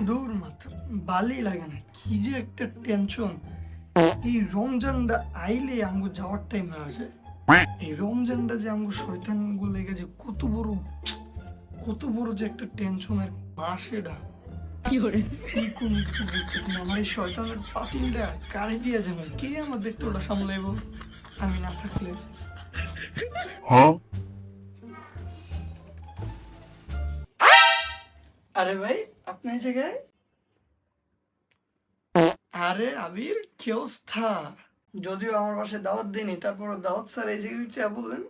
দূর মাথা বালি লাগে না, কি যে একটা টেনশন। এই রমজানটা আইলে আমগো যাওয়ার টাইম হয়ে আসে। এই রমজানটা যে আমগো শয়তান গুলো যে কত বড় যে একটা টেনশনের মাস এটা। কি কোন কিছু বুঝতেছি না। আমার এই শয়তানের পাতিলটা কারে দিয়ে যাবে, কে আমার দেখতে ওটা সামলাইব আমি না থাকলে? আরে ভাই আপনি এই জায়গায়? আরে আবির কি অবস্থা? যদিও আমার বাসায় দাওয়াত দিইনি, তারপর দাওয়াত স্যার এই জায়গায় বললেন।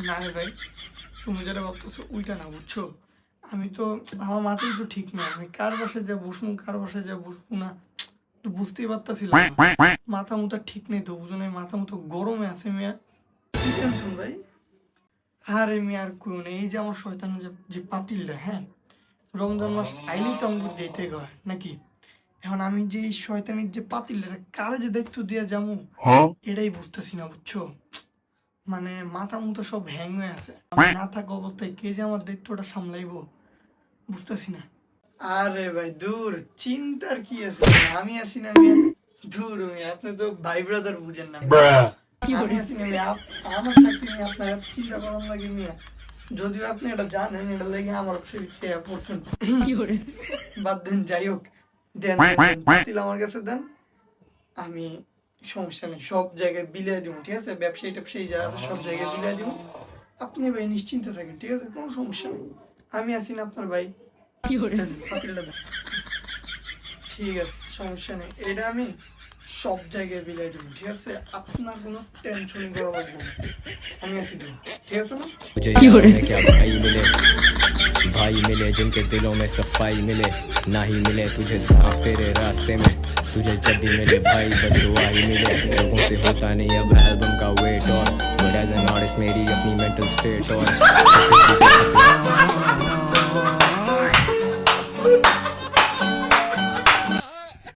না রে ভাই, তুমি যেটা ভাবতেছো ওইটা না, বুঝছো? আমি তো আমার মাথায় তো ঠিক না, আমি কার বাসায় যা বসবো কার বাসায় যা বসবো না তো বুঝতেই পারতাছিলাম না। মাথা মুথা ঠিক নেই তো, বুঝো মাথা মুথা গরমে আছে মিয়া। কি টেনশন ভাই? আরে মিয়া আর কেউ নেই, এই যে আমার শয়তান যে পাতিলটা, হ্যাঁ রমজান মাস আইলেই তো আমাকে যেতে হয় নাকি? এখন আমি যে এই শয়তানির যে পাতিলটা কারে যে দায়িত্ব দিয়ে যাবো এটাই বুঝতেছি না, বুঝছো? মানে মাথা মুথা সব হ্যাং হয়ে আছে। না থাকা অবস্থায় কে যে আমার দায়িত্বটা সামলাইবো বুঝতেছি না। আরে ভাই দূর, চিন্তার কি আছে, আমি আছি না মিয়া। দূর মিয়া, আপনি তো ভাই ব্রাদার বুঝেন না। আমি আছি না মিয়া, আমার থাকতে মিয়া আপনার এত চিন্তা করার লাগে মিয়া। যদিও আপনি এটা জানেন, এটা লেগে আমার খেয়ে পড়ছেন। বাদ দেন, যাই হোক দেন পাতিল আমার কাছে দেন, আমি সমস্যা নেই সব জায়গায় বিলিয়ে দিব, ঠিক আছে? ব্যবসায়ী ট্যাবসায়ী যা আছে সব জায়গায় বিলিয়ে দিব, আপনি ভাই নিশ্চিন্তে থাকেন, ঠিক আছে? কোনো সমস্যা নেই, আমি আছি না আপনার ভাই। পাতিলটা দেন, ঠিক আছে সমস্যা নেই, এটা আমি সব জায়গায় বিলিয়ে দিব, ঠিক আছে? আপনার কোনো টেনশন করা লাগবে না, আমি আছি তো, ঠিক আছে না? क्या भाई मिले जिनके दिलों में सफाई मिले, ना ही मिले तुझे सांप तेरे रास्ते में, तुझे जब भी मिले भाई बस दुआ ही मिले। लोगों से होता नहीं अब एल्बम का वेट, और बट एज एन आर्टिस्ट मेरी अपनी मेंटल स्टेट, और